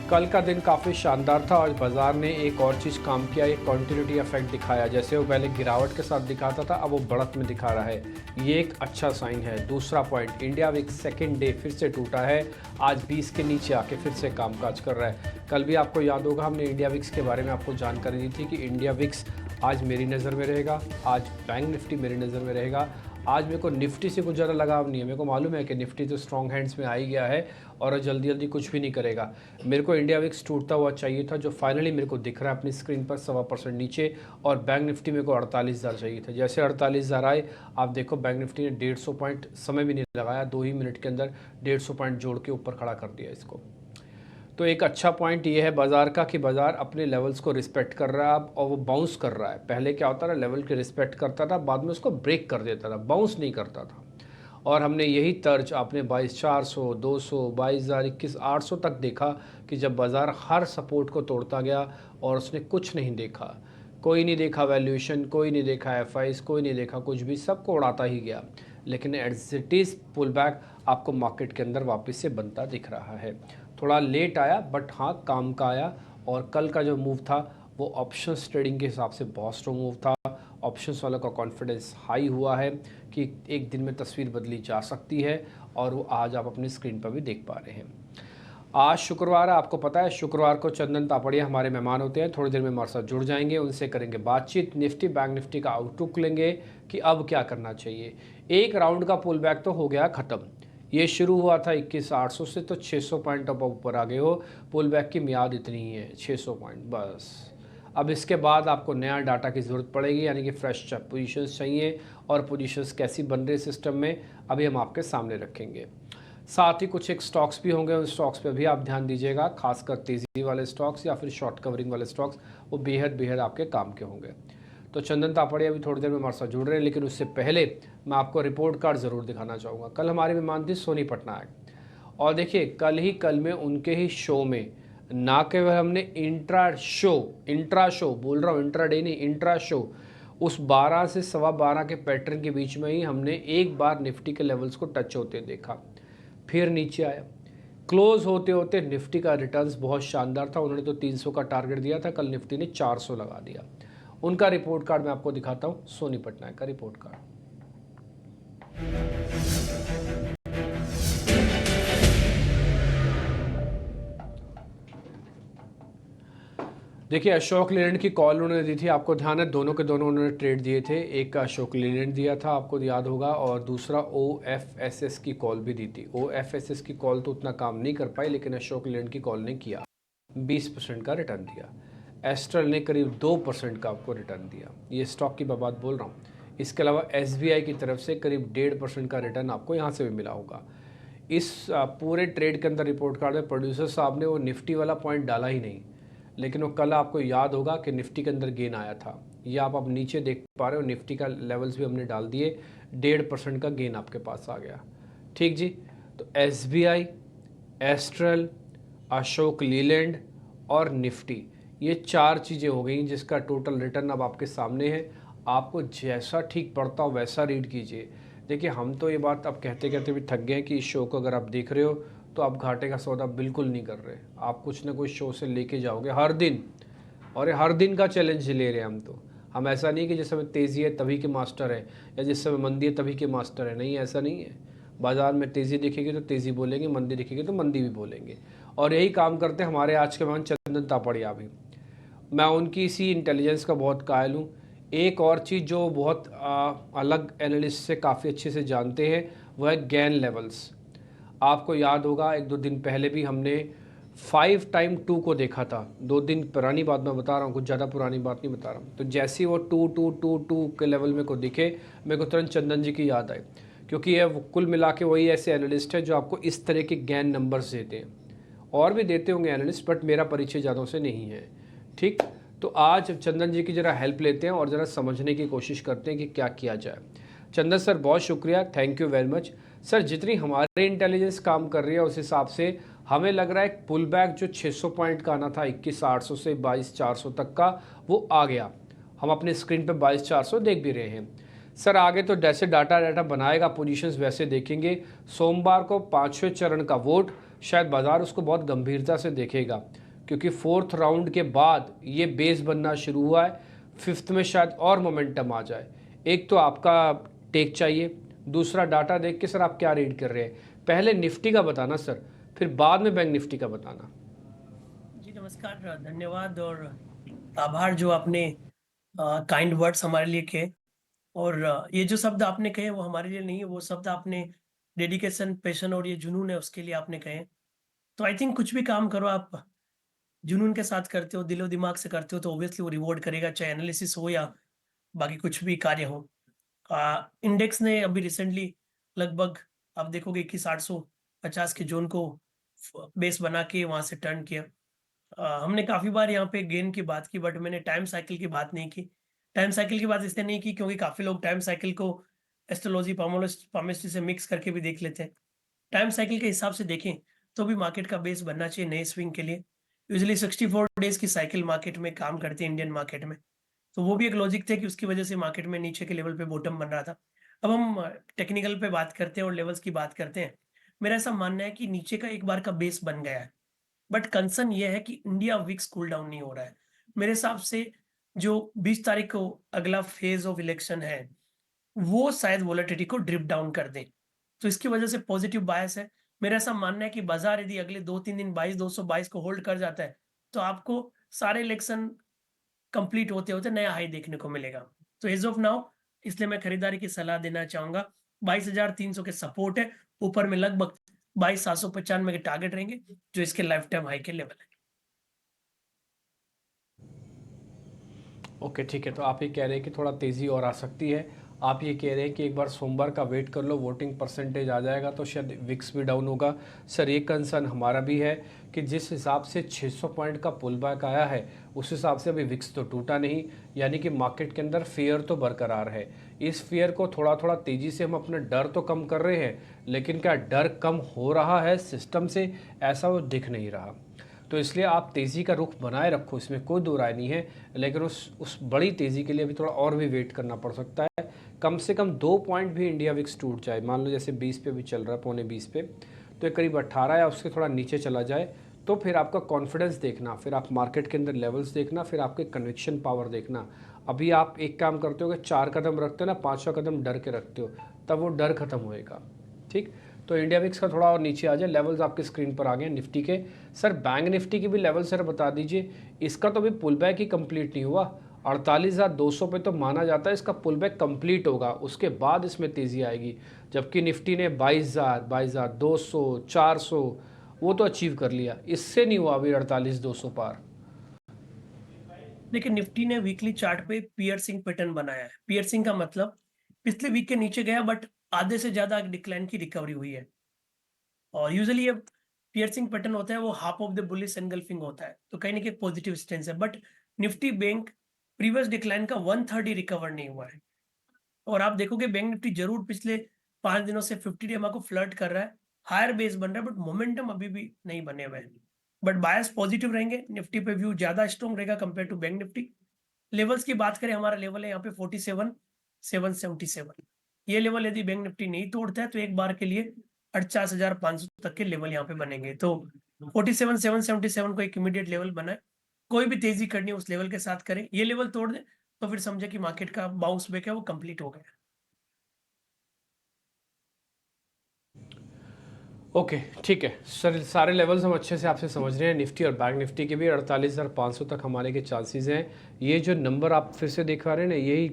कल का दिन काफ़ी शानदार था और बाज़ार ने एक और चीज़ काम किया, एक कॉन्टिन्यूटी इफेक्ट दिखाया। जैसे वो पहले गिरावट के साथ दिखाता था, अब वो बढ़त में दिखा रहा है। ये एक अच्छा साइन है। दूसरा point, India VIX second day फिर से टूटा है। आज 20 के नीचे आके फिर से कामकाज कर रहा है। कल भी आपको याद होगा, हमने इंडिया विक्स के बारे में आपको जानकारी दी थी कि इंडिया विक्स आज मेरी नज़र में रहेगा, आज बैंक निफ्टी मेरी नज़र में रहेगा। आज मेरे को निफ्टी से कुछ ज़्यादा लगाव नहीं है। मेरे को मालूम है कि निफ्टी तो स्ट्रॉन्ग हैंड्स में आ ही गया है और जल्दी जल्दी कुछ भी नहीं करेगा। मेरे को इंडिया विक्स टूटता हुआ चाहिए था, जो फाइनली मेरे को दिख रहा है अपनी स्क्रीन पर 1.25% नीचे। और बैंक निफ्टी मेरे को 48,000 चाहिए था। जैसे 48,000 आए, आप देखो बैंक निफ्टी ने 150 पॉइंट, समय भी नहीं लगाया, 2 ही मिनट के अंदर 150 पॉइंट जोड़ के ऊपर खड़ा कर दिया इसको। तो एक अच्छा पॉइंट ये है बाज़ार का कि बाज़ार अपने लेवल्स को रिस्पेक्ट कर रहा है अब, और वो बाउंस कर रहा है। पहले क्या होता था, लेवल के रिस्पेक्ट करता था, बाद में उसको ब्रेक कर देता था, बाउंस नहीं करता था। और हमने यही तर्ज आपने 22,400, 200, 22,000, 21,800 तक देखा कि जब बाज़ार हर सपोर्ट को तोड़ता गया और उसने कुछ नहीं देखा। कोई नहीं देखा वैल्यूएशन, कोई नहीं देखा एफआईज, कोई नहीं देखा कुछ भी, सबको उड़ाता ही गया। लेकिन as it is pull back आपको मार्केट के अंदर वापस से बनता दिख रहा है। थोड़ा लेट आया बट हाँ काम का आया। और कल का जो मूव था वो ऑप्शंस ट्रेडिंग के हिसाब से बहुत स्ट्रॉन्ग मूव था। ऑप्शंस वालों का कॉन्फिडेंस हाई हुआ है कि एक दिन में तस्वीर बदली जा सकती है, और वो आज आप अपनी स्क्रीन पर भी देख पा रहे हैं। आज शुक्रवार है, आपको पता है शुक्रवार को चंदन तापड़िया हमारे मेहमान होते हैं, थोड़ी देर में हमारे साथ जुड़ जाएंगे, उनसे करेंगे बातचीत, निफ्टी बैंक निफ्टी का आउटलुक लेंगे कि अब क्या करना चाहिए। एक राउंड का पुल बैक तो हो गया ख़त्म। ये शुरू हुआ था 21,800 से, तो 600 पॉइंट अब ऊपर आ गए हो। पुल बैक की मियाद इतनी ही है, 600 पॉइंट बस। अब इसके बाद आपको नया डाटा की ज़रूरत पड़ेगी, यानी कि फ्रेश पोजीशंस चाहिए। और पोजीशंस कैसी बन रही सिस्टम में, अभी हम आपके सामने रखेंगे। साथ ही कुछ एक स्टॉक्स भी होंगे, उन स्टॉक्स पे भी आप ध्यान दीजिएगा, खासकर तेज़ी वाले स्टॉक्स या फिर शॉर्ट कवरिंग वाले स्टॉक्स, वो बेहद बेहद आपके काम के होंगे। तो चंदन तापड़िया भी थोड़ी देर में हमारे साथ जुड़ रहे हैं, लेकिन उससे पहले मैं आपको रिपोर्ट कार्ड ज़रूर दिखाना चाहूँगा। कल हमारे मेहमान थी सोनी पटनायक, और देखिए कल में उनके ही शो में ना केवल हमने इंट्रा शो बोल रहा हूँ, इंट्रा डे नहीं, इंट्रा शो, उस 12 से 12:15 के पैटर्न के बीच में ही हमने एक बार निफ्टी के लेवल्स को टच होते देखा, फिर नीचे आया। क्लोज होते होते निफ्टी का रिटर्न्स बहुत शानदार था। उन्होंने तो 300 का टारगेट दिया था, कल निफ्टी ने 400 लगा दिया। उनका रिपोर्ट कार्ड मैं आपको दिखाता हूं, सोनी पटनायक का रिपोर्ट कार्ड। देखिए अशोक लीलैंड की कॉल उन्होंने दी थी, आपको ध्यान है, दोनों के दोनों उन्होंने ट्रेड दिए थे। एक अशोक लीलैंड दिया था, आपको याद होगा, और दूसरा OFSS की कॉल भी दी थी। OFSS की कॉल तो उतना काम नहीं कर पाई, लेकिन अशोक लीलैंड की कॉल ने किया, 20% का रिटर्न दिया। एस्ट्रल ने करीब 2% का आपको रिटर्न दिया। ये स्टॉक की मैं बात बोल रहा हूँ। इसके अलावा SBI की तरफ से करीब 1.5% का रिटर्न आपको यहाँ से भी मिला होगा। इस पूरे ट्रेड के अंदर रिपोर्ट कार्ड में प्रोड्यूसर साहब ने वो निफ्टी वाला पॉइंट डाला ही नहीं, लेकिन वो कल आपको याद होगा कि निफ्टी के अंदर गेन आया था। ये आप अब नीचे देख पा रहे हो, निफ्टी का लेवल्स भी हमने डाल दिए, 1.5% का गेन आपके पास आ गया। ठीक जी। तो SBI, एस्ट्रल, अशोक लीलैंड और निफ्टी, ये 4 चीज़ें हो गई जिसका टोटल रिटर्न अब आपके सामने है। आपको जैसा ठीक पड़ता हो वैसा रीड कीजिए। देखिए हम तो ये बात अब कहते कहते भी थक गए हैं कि इस शो को अगर आप देख रहे हो तो आप घाटे का सौदा बिल्कुल नहीं कर रहे। आप कुछ ना कुछ शो से लेके जाओगे हर दिन, और ये हर दिन का चैलेंज ले रहे हैं हम। तो हम ऐसा नहीं कि जिस समय तेज़ी है तभी के मास्टर है, या जिस समय मंदी है तभी के मास्टर है, नहीं, ऐसा नहीं है। बाज़ार में तेज़ी दिखेगी तो तेज़ी बोलेंगे, मंदी दिखेगी तो मंदी भी बोलेंगे, और यही काम करते हैं हमारे आज के मान चंदन तापड़िया भी। मैं उनकी इसी इंटेलिजेंस का बहुत कायल हूँ। एक और चीज़ जो बहुत अलग एनालिस्ट से काफ़ी अच्छे से जानते हैं, वह है गेन लेवल्स। आपको याद होगा 1-2 दिन पहले भी हमने 5 टाइम 2 को देखा था। 2 दिन पुरानी बात मैं बता रहा हूँ, कुछ ज़्यादा पुरानी बात नहीं बता रहा हूँ। तो जैसे ही वो 2 के लेवल में को दिखे, मेरे को तुरंत चंदन जी की याद आई, क्योंकि ये कुल मिला के वही ऐसे एनालिस्ट है जो आपको इस तरह के गैन नंबर्स देते हैं। और भी देते होंगे एनालिस्ट, बट मेरा परिचय ज़्यादा से नहीं है। ठीक, तो आज चंदन जी की ज़रा हेल्प लेते हैं और ज़रा समझने की कोशिश करते हैं कि क्या किया जाए। चंदन सर बहुत शुक्रिया, thank you very much sir. जितनी हमारे इंटेलिजेंस काम कर रही है उस हिसाब से हमें लग रहा है पुल बैक जो 600 पॉइंट का आना था 21,800 से 22,400 तक का, वो आ गया। हम अपने स्क्रीन पे 22,400 देख भी रहे हैं सर। आगे तो जैसे डाटा बनाएगा पोजीशंस वैसे देखेंगे। सोमवार को 5वें चरण का वोट, शायद बाज़ार उसको बहुत गंभीरता से देखेगा, क्योंकि फोर्थ राउंड के बाद ये बेस बनना शुरू हुआ है। फिफ्थ में शायद और मोमेंटम आ जाए। एक तो आपका टेक चाहिए, दूसरा डाटा देख के सर आप क्या रीड कर रहे हैं। पहले निफ्टी का बताना सर, फिर बाद में बैंक निफ्टी का बताना। जी नमस्कार, धन्यवाद और आभार जो आपने काइंड वर्ड्स हमारे लिए कहे। और ये जो शब्द आपने कहे वो हमारे लिए नहीं है, वो शब्द आपने डेडिकेशन, पैशन और ये जुनून है उसके लिए आपने कहे। तो आई थिंक कुछ भी काम करो आप जुनून के साथ करते हो, दिलो दिमाग से करते हो, तो ऑब्वियसली वो रिवॉर्ड करेगा, चाहे एनालिसिस हो या बाकी कुछ भी कार्य हो। इंडेक्स ने अभी रिसेंटली लगभग आप देखोगे कि 850 के जोन को बेस बना के वहां से टर्न किया। हमने काफी बार यहाँ पे गेन की बात की, बट मैंने टाइम साइकिल की बात नहीं की। टाइम साइकिल की बात इसलिए नहीं की क्योंकि काफी लोग टाइम साइकिल को एस्ट्रोलॉजी, पामिस्ट्री से मिक्स करके भी देख लेते हैं। टाइम साइकिल के हिसाब से देखें तो भी मार्केट का बेस बनना चाहिए नए स्विंग के लिए। यूजुअली 64 डेज की साइकिल मार्केट में काम करती है इंडियन मार्केट में। तो वो भी एक लॉजिक थे कि उसकी वजह से मार्केट में नीचे के लेवल पे बॉटम बन रहा था। अब हम टेक्निकल पे बात करते हैं और लेवल्स की बात करते हैं। मेरा ऐसा मानना है कि नीचे का एक बार का बेस बन गया है, बट कंसर्न ये है कि इंडिया विक्स कूल डाउन नहीं हो रहा है। मेरे हिसाब से जो 20 तारीख को अगला फेज ऑफ इलेक्शन है वो शायद वोलेटिलिटी को ड्रिप डाउन कर दे, तो इसकी वजह से पॉजिटिव बायस है। मेरा ऐसा मानना है कि बाजार यदि अगले 2-3 दिन 22,222 को होल्ड कर जाता है तो आपको सारे इलेक्शन कंप्लीट होते होते नया हाई देखने को मिलेगा। तो एज ऑफ नाउ इसलिए मैं खरीदारी की सलाह देना चाहूंगा। 22,300 के सपोर्ट है, ऊपर में लगभग 22,795 के टारगेट रहेंगे जो इसके लाइफ टाइम हाई के लेवल है। ओके ठीक है, तो आप ये कह रहे हैं कि थोड़ा तेज़ी और आ सकती है। आप ये कह रहे हैं कि एक बार सोमवार का वेट कर लो, वोटिंग परसेंटेज आ जाएगा तो शायद विक्स भी डाउन होगा। सर ये कंसर्न हमारा भी है कि जिस हिसाब से 600 पॉइंट का पुल बैक आया है उस हिसाब से अभी विक्स तो टूटा नहीं, यानी कि मार्केट के अंदर फेयर तो बरकरार है। इस फेयर को थोड़ा थोड़ा तेज़ी से हम अपना डर तो कम कर रहे हैं, लेकिन क्या डर कम हो रहा है सिस्टम से, ऐसा वो दिख नहीं रहा। तो इसलिए आप तेज़ी का रुख बनाए रखो, इसमें कोई दो राय नहीं है, लेकिन उस बड़ी तेज़ी के लिए अभी थोड़ा और भी वेट करना पड़ सकता है। कम से कम 2 पॉइंट भी इंडिया विक्स टूट जाए, मान लो जैसे 20 पे भी चल रहा है, पौने 20 पे, तो करीब 18 या उसके थोड़ा नीचे चला जाए तो फिर आपका कॉन्फिडेंस देखना, फिर आप मार्केट के अंदर लेवल्स देखना, फिर आपके कन्विक्शन पावर देखना। अभी आप एक काम करते हो कि 4 कदम रखते हो ना, 5वां कदम डर के रखते हो, तब वो डर खत्म होएगा। ठीक, तो इंडिया विक्स का थोड़ा और नीचे आ जाए, लेवल्स आपके स्क्रीन पर आ गए निफ्टी के। सर बैंक निफ्टी की भी लेवल सर बता दीजिए, इसका तो अभी पुल बैक ही कंप्लीट नहीं हुआ। 48,200 पे तो माना जाता है इसका पुल बैक कंप्लीट होगा, उसके बाद इसमें तेज़ी आएगी। जबकि निफ्टी ने 22,000, 22,200, 400 वो तो अचीव कर लिया, इससे नहीं हुआ अभी 48,200 पार। देखिए निफ्टी ने वीकली चार्ट पे पियर्सिंग पैटर्न बनाया है। पियर्सिंग का मतलब पिछले वीक के नीचे गया बट आधे से ज्यादा डिक्लाइन की रिकवरी हुई है। और यूजुअली ये पियर्सिंग पैटर्न होता है वो half of the bullish engulfing होता है, तो कहीं ना कहीं पॉजिटिव स्टेंस है। But Nifty bank previous decline का 1/3 ही रिकवर नहीं हुआ है। और आप देखोगे बैंक निफ्टी जरूर पिछले 5 दिनों से 50 डे को फ्लर्ट कर रहा है, हायर बेस बन रहा है, बट मोमेंटम अभी भी नहीं बने हुए हैं। बट बायस पॉजिटिव रहेंगे, निफ्टी पे व्यू ज्यादा स्ट्रॉन्ग रहेगा compare to bank Nifty. Levels की बात करें, हमारा लेवल है यहाँ पे 47,777। ये लेवल यदि बैंक निफ्टी नहीं तोड़ता है तो एक बार के लिए 48,500 तक के लेवल यहाँ पे बनेंगे। तो 47,777 को एक इमीडिएट लेवल बनाए, कोई भी तेजी करनी है उस लेवल के साथ करें। ये लेवल तोड़ दे तो फिर समझे कि मार्केट का बाउंस बैक है वो कंप्लीट हो गया। ओके ठीक है सर, सारे लेवल्स हम अच्छे से आपसे समझ रहे हैं। निफ्टी और बैंक निफ्टी के भी 48,500 तक हमारे के चांसेस हैं। ये जो नंबर आप फिर से दिखा रहे हैं ना, यही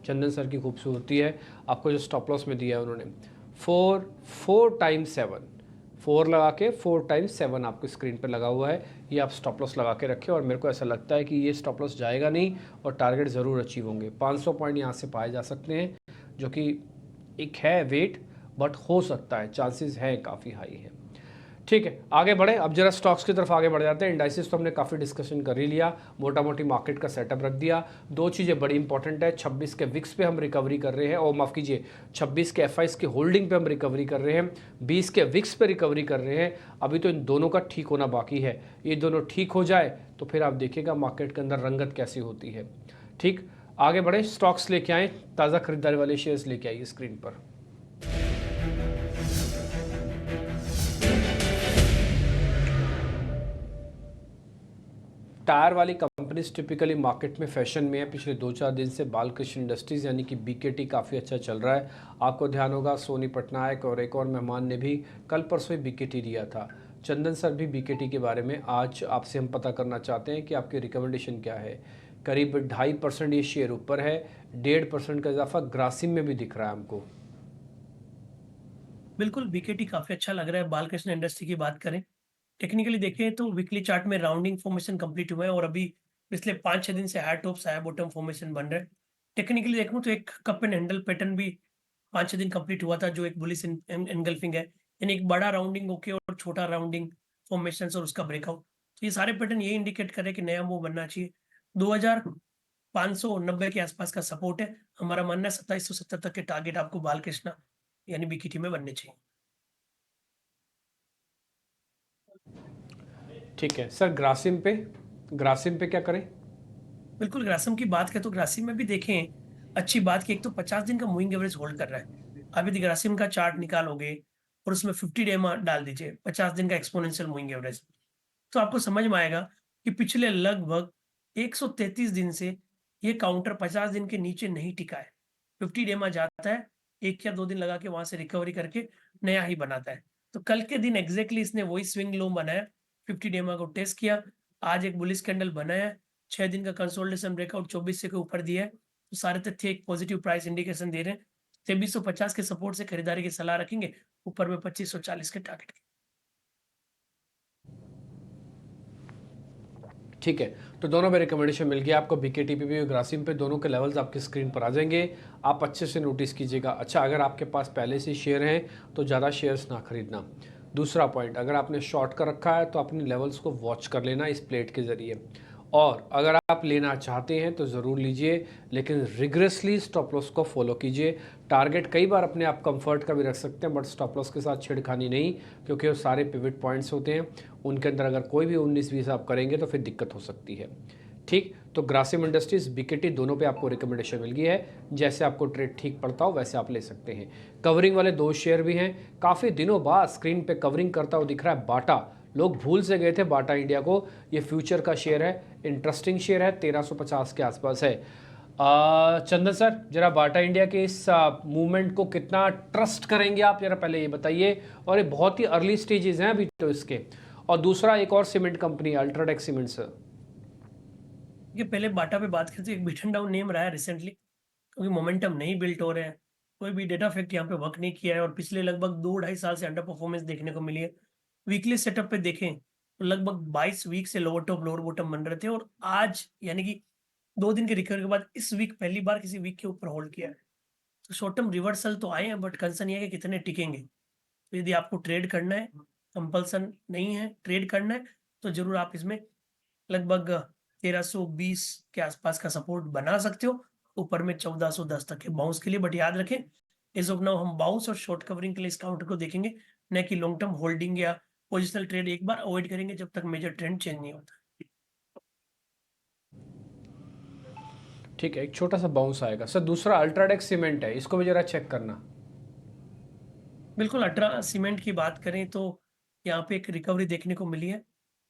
चंदन सर की खूबसूरती है। आपको जो स्टॉप लॉस में दिया है उन्होंने 4 टाइम्स 7, 4 लगा के 4 टाइम्स 7 आपको स्क्रीन पर लगा हुआ है। ये आप स्टॉप लॉस लगा के रखें, और मेरे को ऐसा लगता है कि ये स्टॉप लॉस जाएगा नहीं और टारगेट ज़रूर अचीव होंगे। 500 पॉइंट यहाँ से पाए जा सकते हैं, जो कि एक है वेट, बट हो सकता है, चांसेस हैं, काफ़ी हाई है। ठीक है, आगे बढ़े। अब जरा स्टॉक्स की तरफ आगे बढ़ जाते हैं। इंडाइसिस तो हमने काफ़ी डिस्कशन कर ही लिया, मोटा मोटी मार्केट का सेटअप रख दिया। दो चीज़ें बड़ी इंपॉर्टेंट है, 26 के विक्स पे हम रिकवरी कर रहे हैं, और माफ़ कीजिए 26 के एफआईस की होल्डिंग पे हम रिकवरी कर रहे हैं, 20 के विक्स पे रिकवरी कर रहे हैं। अभी तो इन दोनों का ठीक होना बाकी है। ये दोनों ठीक हो जाए तो फिर आप देखिएगा मार्केट के अंदर रंगत कैसी होती है। ठीक, आगे बढ़े, स्टॉक्स लेके आए, ताज़ा खरीदारी वाले शेयर्स लेके आइए स्क्रीन पर। टायर वाली कंपनीज टिपिकली मार्केट में फैशन में है। पिछले 2-4 दिन से बालकृष्ण इंडस्ट्रीज़ यानी कि बीकेटी काफ़ी अच्छा चल रहा है। आपको ध्यान होगा सोनी पटनायक और एक और मेहमान ने भी कल परसों ही बीकेटी दिया था। चंदन सर भी बीकेटी के बारे में आज आपसे हम पता करना चाहते हैं कि आपकी रिकमेंडेशन क्या है। करीब 2.5% ये शेयर ऊपर है, 1.5% का इजाफा ग्रासिम में भी दिख रहा है हमको। बिल्कुल, बीकेटी काफ़ी अच्छा लग रहा है। बालकृष्ण इंडस्ट्री की बात करें, टेक्निकली देखें तो वीकली चार्ट में राउंडिंग फॉर्मेशन कंप्लीट हुआ है और अभी पिछले 5-6 दिन से high top high bottom formation बन रहा है। टेक्निकली देखूँ तो एक कप एंड हैंडल पैटर्न भी 5-6 दिन कंप्लीट हुआ था, जो एक बुलिश एनगल्फिंग है। यानी एक बड़ा राउंडिंग होके और छोटा राउंडिंग फॉर्मेशंस और उसका ब्रेकआउट। तो ये सारे पैटर्न ये इंडिकेट कर रहे हैं कि नया मूव बनना चाहिए। 2590 के आसपास का सपोर्ट है। हमारा मानना है 2770 तक के टारगेट आपको बालकृष्ण यानी बीकेटी में बनने चाहिए। ठीक है सर, ग्रासिम पे क्या करें? बिल्कुल, ग्रासिम की बात करें तो ग्रासिम में भी देखें, अच्छी बात कि एक तो 50 दिन का मूविंग एवरेज होल्ड कर रहा है। आप यदि ग्रासिम का चार्ट निकालोगे और उसमें 50 डे मा डाल दीजिए, 50 दिन का एक्सपोनेंशियल मूविंग एवरेज, तो आपको समझ में आएगा कि पिछले लगभग 133 दिन से ये काउंटर 50 दिन के नीचे नहीं टिका है। 50 डे में जाता है, 1 या 2 दिन लगा के वहाँ से रिकवरी करके नया ही बनाता है। तो कल के दिन एग्ज़ैक्टली इसने वही स्विंग लो बनाया, 50 डे को टेस्ट किया, आज एक बुलिश कैंडल बनाया है, 6 दिन का कंसोलिडेशन ब्रेकआउट 2400 के ऊपर दिया है। तो सारे तथ्य एक पॉजिटिव प्राइस इंडिकेशन दे रहे हैं। 2350 के सपोर्ट से खरीदारी की सलाह रखेंगे, ऊपर में 2540 के टारगेट की। ठीक है, तो दोनों में रिकमेंडेशन मिल गया आपको, बीकेटी पे भी और ग्रासिम पे। दोनों के लेवल्स आपकी स्क्रीन पर आ जाएंगे, आप अच्छे से नोटिस कीजिएगा। अच्छा, अगर आपके पास पहले से शेयर हैं तो ज़्यादा शेयर्स ना खरीदना। दूसरा पॉइंट, अगर आपने शॉर्ट कर रखा है तो अपने लेवल्स को वॉच कर लेना इस प्लेट के ज़रिए। और अगर आप लेना चाहते हैं तो ज़रूर लीजिए, लेकिन रिग्रेसली स्टॉप लॉस को फॉलो कीजिए। टारगेट कई बार अपने आप कंफर्ट का भी रख सकते हैं, बट स्टॉप लॉस के साथ छेड़खानी नहीं, क्योंकि वो सारे पिवट पॉइंट्स होते हैं। उनके अंदर अगर कोई भी 19-20 आप करेंगे तो फिर दिक्कत हो सकती है। ठीक, तो ग्रासिम इंडस्ट्रीज, बीकेटी दोनों पे आपको रिकमेंडेशन मिल गई है। जैसे आपको ट्रेड ठीक पड़ता हो वैसे आप ले सकते हैं। कवरिंग वाले 2 शेयर भी हैं। काफ़ी दिनों बाद स्क्रीन पे कवरिंग करता हुआ दिख रहा है बाटा। लोग भूल से गए थे बाटा इंडिया को। ये फ्यूचर का शेयर है, इंटरेस्टिंग शेयर है, 1350 के आसपास है। चंदन सर, जरा बाटा इंडिया के इस मूवमेंट को कितना ट्रस्ट करेंगे आप, जरा पहले ये बताइए। और ये बहुत ही अर्ली स्टेजेस हैं अभी तो इसके। और दूसरा एक और cement company UltraTech cement sir. ये पहले बाटा पे बात करते, एक बिटन डाउन नेम रहा है रिसेंटली, क्योंकि मोमेंटम नहीं बिल्ट हो रहे हैं। कोई भी डेटा फैक्ट यहाँ पे वर्क नहीं किया है और पिछले लगभग 2-2.5 साल से अंडर परफॉर्मेंस देखने को मिली है। वीकली सेटअप पे देखें तो लगभग 22 वीक से लोअर टॉप लोअर बॉटम बन रहे थे और आज यानी कि 2 दिन के रिकवरी के बाद इस वीक पहली बार किसी वीक के ऊपर होल्ड किया है। तो शॉर्ट टर्म रिवर्सल तो आए हैं, बट कंसर्न ये है कि कितने टिकेंगे। तो यदि आपको ट्रेड करना है, कंपल्सन नहीं है, ट्रेड करना है, तो ज़रूर आप इसमें लगभग 1320 के आसपास का सपोर्ट बना सकते हो, ऊपर में 1410 तक के बाउंस के लिए। बट याद रखें, एज़ ऑफ नाउ हम बाउंस और शॉर्ट कवरिंग के लिए इस काउंटर को देखेंगे, न कि लॉन्ग टर्म होल्डिंग या पोजिशनल ट्रेड एक बार अवॉइड करेंगे जब तक मेजर ट्रेंड चेंज नहीं होता। ठीक है, एक छोटा सा बाउंस आएगा सर। दूसरा अल्ट्राटेक सीमेंट है, इसको भी जरा चेक करना। बिल्कुल, अल्ट्रा सीमेंट की बात करें तो यहाँ पे एक रिकवरी देखने को मिली है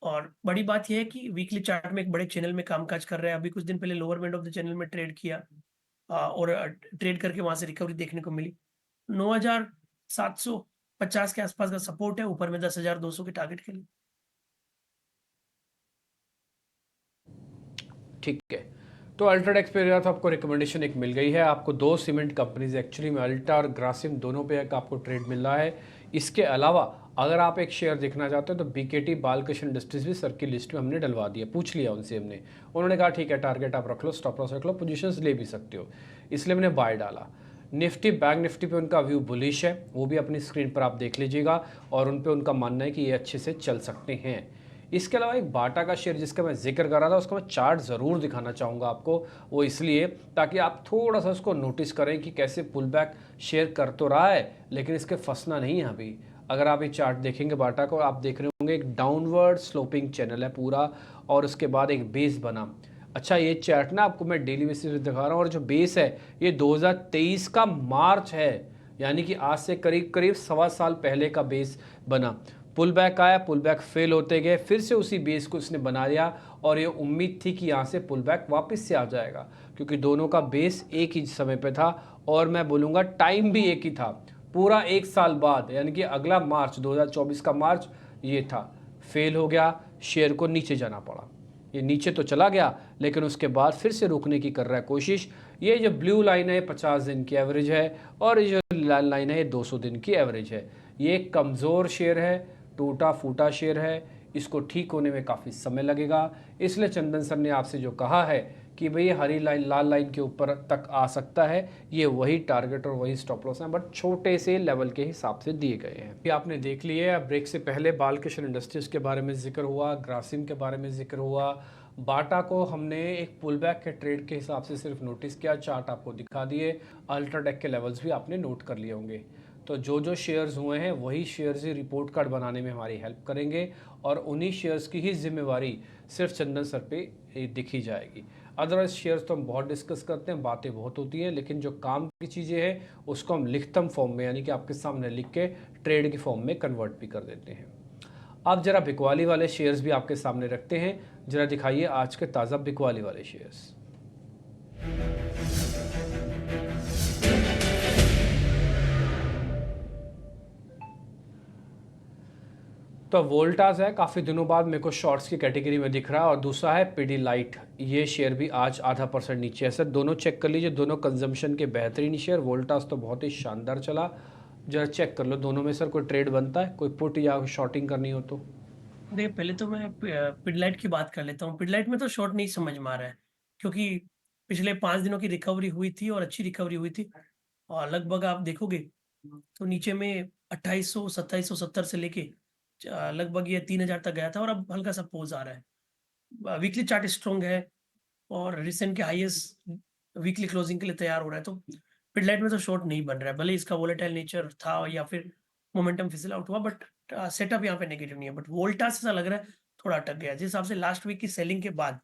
और बड़ी बात ये है कि वीकली चार्ट में एक बड़े चैनल में कामकाज कर रहा है। अभी कुछ दिन पहले lower band of the channel में ट्रेड किया और ट्रेड करके वहाँ से रिकवरी देखने को मिली। 9750 के आसपास का सपोर्ट है, ऊपर में 10,200 के टारगेट के लिए। ठीक है, तो अल्ट्राटेक पे तो आपको रिकमेंडेशन एक मिल गई है। आपको 2 सीमेंट कंपनीज एक्चुअली में अल्ट्रा और ग्रासिम दोनों पे एक आपको ट्रेड मिल रहा है। इसके अलावा अगर आप एक शेयर देखना चाहते हो तो बीकेटी बालकृष्ण इंडस्ट्रीज भी सर की लिस्ट में हमने डलवा दिया, पूछ लिया उनसे हमने। उन्होंने कहा ठीक है, टारगेट आप रख लो, स्टॉप लॉस रख लो, पोजीशंस ले भी सकते हो, इसलिए मैंने बाय डाला। निफ्टी, बैंक निफ्टी पे उनका व्यू बुलिश है, वो भी अपनी स्क्रीन पर आप देख लीजिएगा। और उन पे उनका मानना है कि ये अच्छे से चल सकते हैं। इसके अलावा एक बाटा का शेयर जिसका मैं जिक्र कर रहा था, उसका मैं चार्ट ज़रूर दिखाना चाहूँगा आपको। वो इसलिए ताकि आप थोड़ा सा उसको नोटिस करें कि कैसे पुल बैक शेयर कर तो रहा है, लेकिन इसके फंसना नहीं है अभी। अगर आप ये चार्ट देखेंगे बाटा को, आप देख रहे होंगे एक डाउनवर्ड स्लोपिंग चैनल है पूरा, और उसके बाद एक बेस बना। अच्छा, ये चार्ट ना आपको मैं डेली बेसिस पे दिखा रहा हूँ, और जो बेस है ये 2023 का मार्च है, यानी कि आज से करीब करीब 1.25 साल पहले का बेस बना। पुल बैक आया, पुल बैक फेल होते गए, फिर से उसी बेस को इसने बना लिया और ये उम्मीद थी कि यहाँ से पुल बैक वापस से आ जाएगा, क्योंकि दोनों का बेस एक ही समय पे था और मैं बोलूँगा टाइम भी एक ही था। पूरा 1 साल बाद, यानी कि अगला मार्च 2024 का मार्च ये था। फेल हो गया, शेयर को नीचे जाना पड़ा। ये नीचे तो चला गया, लेकिन उसके बाद फिर से रुकने की कर रहा है कोशिश। ये जो ब्लू लाइन है 50 दिन की एवरेज है और ये जो लाल लाइन है ये 200 दिन की एवरेज है। ये एक कमज़ोर शेयर है, टूटा फूटा शेयर है, इसको ठीक होने में काफ़ी समय लगेगा। इसलिए चंदन सर ने आपसे जो कहा है कि भाई हरी लाइन लाल लाइन के ऊपर तक आ सकता है, ये वही टारगेट और वही स्टॉप लॉस हैं, बट छोटे से लेवल के हिसाब से दिए गए हैं। ये आपने देख लिए। ब्रेक से पहले बालकृष्ण इंडस्ट्रीज के बारे में जिक्र हुआ, ग्रासिम के बारे में जिक्र हुआ, बाटा को हमने एक पुल बैक के ट्रेड के हिसाब से सिर्फ नोटिस किया, चार्ट आपको दिखा दिए, अल्ट्राटेक के लेवल्स भी आपने नोट कर लिए होंगे। तो जो जो शेयर्स हुए हैं वही शेयर्स ही रिपोर्ट कार्ड बनाने में हमारी हेल्प करेंगे और उन्हीं शेयर्स की ही जिम्मेवारी सिर्फ चंदन सर पे दिखी जाएगी। अदरवाइज शेयर्स तो हम बहुत डिस्कस करते हैं, बातें बहुत होती हैं, लेकिन जो काम की चीज़ें हैं उसको हम लिखतम फॉर्म में, यानी कि आपके सामने लिख के ट्रेड की फॉर्म में कन्वर्ट भी कर देते हैं। अब जरा बिकवाली वाले शेयर्स भी आपके सामने रखते हैं। जरा दिखाइए आज के ताज़ा बिकवाली वाले शेयर्स। तो वोल्टास है, काफ़ी दिनों बाद मेरे को शॉर्ट्स की कैटेगरी में दिख रहा है, और दूसरा है पिडीलाइट। ये शेयर भी आज ½ % नीचे है सर। दोनों चेक कर लीजिए, दोनों कंजम्पशन के बेहतरीन शेयर। वोल्टास तो बहुत ही शानदार चला, जरा चेक कर लो दोनों में सर कोई ट्रेड बनता है, कोई पुट या शॉर्टिंग करनी हो तो। देखिए, पहले तो मैं पिडलाइट की बात कर लेता हूँ। पिडलाइट में तो शॉर्ट नहीं समझ में आ रहा है, क्योंकि पिछले 5 दिनों की रिकवरी हुई थी और अच्छी रिकवरी हुई थी, और लगभग आप देखोगे तो नीचे में 2800 2770 से लेके लगभग ये 3000 तक गया था, और अब हल्का सा पोज आ रहा है। वीकली चार्ट स्ट्रॉन्ग है और रिसेंट के हाईएस्ट वीकली क्लोजिंग के लिए तैयार हो रहा है, तो पिडलाइट में तो शॉर्ट नहीं बन रहा है, भले इसका वोलेटाइल नेचर था या फिर मोमेंटम फिसल आउट हुआ, बट सेटअप यहाँ पे नेगेटिव नहीं है। बट वोल्टास ऐसा लग रहा है थोड़ा अटक गया, जिस हिसाब से लास्ट वीक की सेलिंग के बाद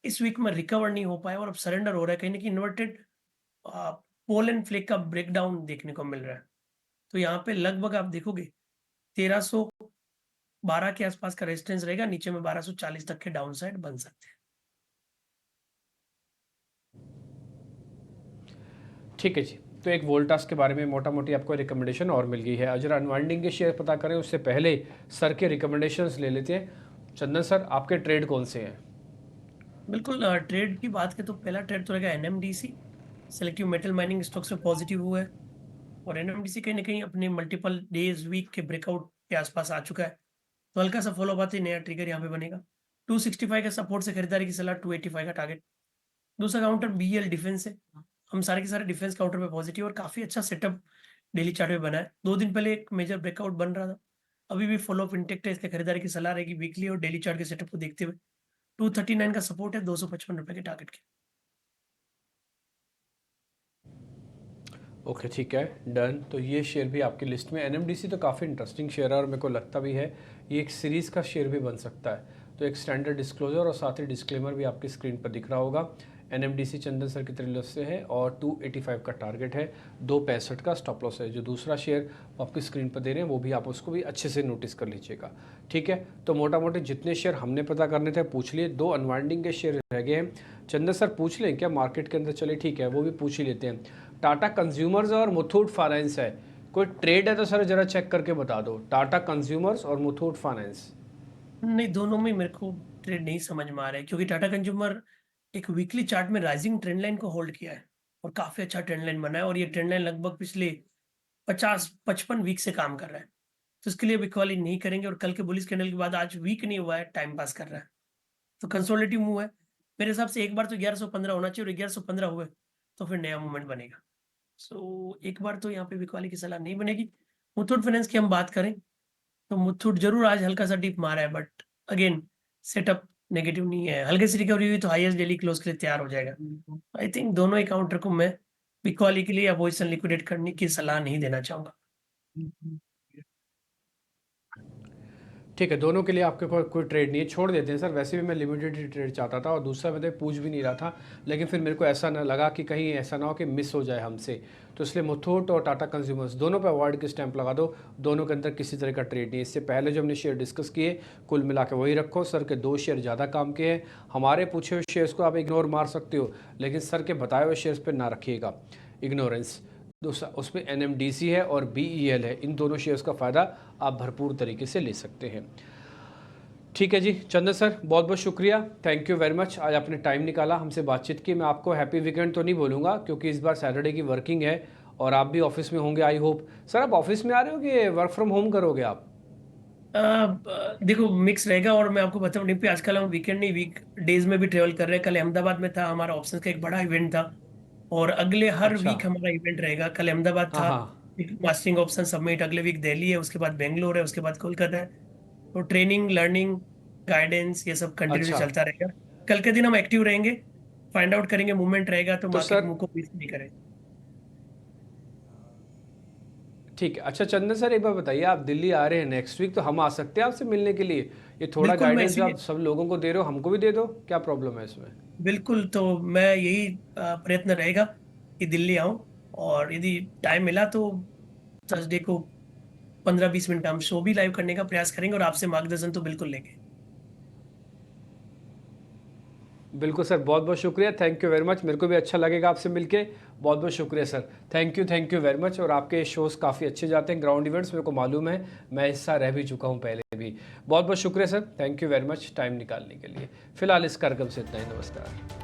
इस वीक में रिकवर नहीं हो पाया और अब सरेंडर हो रहा है, कहीं ना कहीं इन्वर्टेड पोल एंड फ्लेक का ब्रेकडाउन देखने को मिल रहा है। तो यहाँ पे लगभग आप देखोगे 1312 के आसपास का रेजिस्टेंस रहेगा, नीचे में 1240 तक के डाउन साइड बन सकते हैं। ठीक है जी, तो एक वोल्टास के बारे में मोटा मोटी आपको रिकमेंडेशन और मिल गई है। अजर अनवाइंडिंग के शेयर पता करें उससे पहले सर के रिकमेंडेशंस ले लेते हैं। चंदन सर, आपके ट्रेड कौन से हैं? बिल्कुल, ट्रेड की बात करें तो पहला ट्रेड तो रहेगा NMDC. Selective metal mining stocks में पॉजिटिव हुआ है, और एनएमडीसी कहीं ना कहीं अपने मल्टीपल डेज वीक के ब्रेकआउट के आसपास आ चुका है, तो हल्का सा फॉलो आते ही नया ट्रिगर यहाँ पे बनेगा। 265 का सपोर्ट से खरीदारी की सलाह, 285 का टारगेट। दूसरा काउंटर बीएल डिफेंस है। हम सारे के सारे डिफेंस काउंटर पे पॉजिटिव और काफी अच्छा सेटअप डेली चार्ट पे बना है। 2 दिन पहले एक मेजर ब्रेकआउट बन रहा था, अभी भी फॉलो अप इंटेक्ट है, इसलिए खरीदारी की सलाह रहेगी वीकली और डेली चार्ट के सेटअप को देखते हुए। 239 का सपोर्ट है, 255 रुपए के टारगेट के। ओके, ठीक है, डन। तो ये शेयर भी आपकी लिस्ट में। एनएमडीसी तो काफ़ी इंटरेस्टिंग शेयर है और मेरे को लगता भी है ये एक सीरीज़ का शेयर भी बन सकता है। तो एक स्टैंडर्ड डिस्क्लोजर और साथ ही डिस्क्लेमर भी आपकी स्क्रीन पर दिख रहा होगा। एनएमडीसी चंदन सर की तरफ से है और 285 का टारगेट है, 265 का स्टॉप लॉस है। जो दूसरा शेयर आपकी स्क्रीन पर दे रहे हैं वो भी आप उसको भी अच्छे से नोटिस कर लीजिएगा, ठीक है। तो मोटा मोटी जितने शेयर हमने पता करने थे पूछ लिए। 2 अनवाइंडिंग के शेयर रह गए हैं। चंदन सर पूछ लें क्या मार्केट के अंदर? चले ठीक है, वो भी पूछ ही लेते हैं। टाटा कंज्यूमर्स और मुथूट फाइनेंस है, कोई ट्रेड है तो सर जरा चेक करके बता दो। टाटा कंज्यूमर्स और मुथूट फाइनेंस। नहीं, दोनों में मेरे को ट्रेड नहीं समझ में आ रहा है, क्योंकि टाटा कंज्यूमर एक वीकली चार्ट में राइजिंग ट्रेंड लाइन को होल्ड किया है और काफी अच्छा ट्रेंड लाइन बना है, और ये ट्रेंड लाइन लगभग पिछले 50-55 वीक से काम कर रहा है, तो इसके लिए बिकवाली नहीं करेंगे। और कल के बुलिश कैंडल के बाद आज वीक नहीं हुआ है, टाइम पास कर रहा है, तो कंसोलिडेटिव मूव है। मेरे हिसाब से एक बार तो 1115 होना चाहिए, और 1115 हुए तो फिर नया मूवमेंट बनेगा। सो एक बार तो यहाँ पे बिकवाली की सलाह नहीं बनेगी। मुथूट फाइनेंस की हम बात करें तो मुथूट जरूर आज हल्का सा डिप मारा है, बट अगेन सेटअप नेगेटिव नहीं है। हल्के से रिकवरी हुई तो हाईएस्ट डेली क्लोज के लिए तैयार हो जाएगा। आई थिंक दोनों ही काउंटर को मैं बिकवाली के लिए या पोजिशन लिक्विडेट करने की सलाह नहीं देना चाहूंगा। ठीक है, दोनों के लिए आपके कोई कोई ट्रेड नहीं है, छोड़ देते हैं सर। वैसे भी मैं लिमिटेड ही ट्रेड चाहता था और दूसरा मैं तो पूछ भी नहीं रहा था, लेकिन फिर मेरे को ऐसा ना लगा कि कहीं ऐसा ना हो कि मिस हो जाए हमसे, तो इसलिए मुथूट और टाटा कंज्यूमर्स दोनों पे अवॉइड के स्टैंप लगा दो। दोनों के अंदर किसी तरह का ट्रेड नहीं है। इससे पहले जो हमने शेयर डिस्कस किए कुल मिला के वही रखो। सर के 2 शेयर ज़्यादा काम के हैं, हमारे पूछे हुए शेयर्स को आप इग्नोर मार सकते हो, लेकिन सर के बताए हुए शेयर्स पर ना रखिएगा इग्नोरेंस। दूसरा उसमें NMDC है और BEL है, इन दोनों शेयर्स का फ़ायदा आप भरपूर तरीके से ले सकते हैं। ठीक है जी चंदन सर, बहुत बहुत शुक्रिया, थैंक यू वेरी मच। आज आपने टाइम निकाला हमसे बातचीत की। मैं आपको हैप्पी वीकेंड तो नहीं बोलूँगा क्योंकि इस बार सैटरडे की वर्किंग है और आप भी ऑफिस में होंगे आई होप। सर आप ऑफिस में आ रहे हो कि वर्क फ्रॉम होम करोगे आप? देखो मिक्स रहेगा। और मैं आपको बताऊं नहीं, आजकल हम वीकेंड नहीं वीक डेज में भी ट्रेवल कर रहे हैं। कल अहमदाबाद में था, हमारा ऑप्शन का एक बड़ा इवेंट था, और अगले हर अच्छा। वीक हमारा इवेंट रहेगा। कल अहमदाबाद हाँ था, हाँ। एक मास्टरिंग ऑप्शन सबमिट, अगले वीक दिल्ली है, उसके बाद बेंगलोर है, उसके बाद कोलकाता है। तो ट्रेनिंग, लर्निंग, गाइडेंस, ये सब कंटिन्यू अच्छा चलता रहेगा। कल के दिन हम एक्टिव रहेंगे, फाइंड आउट करेंगे, मूवमेंट रहेगा तो तो मार्केट सर मूव को मिस नहीं करे। ठीक है। अच्छा चंदन सर एक बार बताइए, आप दिल्ली आ रहे हैं नेक्स्ट वीक, तो हम आ सकते हैं आपसे मिलने के लिए? ये थोड़ा बिल्कुल, मैं गाइडेंस जो इसीलिए आप सब लोगों को दे रहे हो हमको भी दे दो, क्या प्रॉब्लम है इसमें? बिल्कुल, तो मैं यही प्रयत्न रहेगा कि दिल्ली आऊं, और यदि टाइम मिला तो थर्सडे को 15-20 मिनट का हम शो भी लाइव करने का प्रयास करेंगे, और आपसे मार्गदर्शन तो बिल्कुल लेंगे। बिल्कुल सर, बहुत बहुत शुक्रिया, थैंक यू वेरी मच। मेरे को भी अच्छा लगेगा आपसे मिलके। बहुत बहुत शुक्रिया sir, thank you very much. और आपके शोज़ काफ़ी अच्छे जाते हैं, ग्राउंड इवेंट्स, मेरे को मालूम है, मैं हिस्सा रह भी चुका हूँ पहले भी। बहुत बहुत शुक्रिया sir, thank you very much time निकालने के लिए। फिलहाल इस कार्यक्रम से इतना ही, नमस्कार।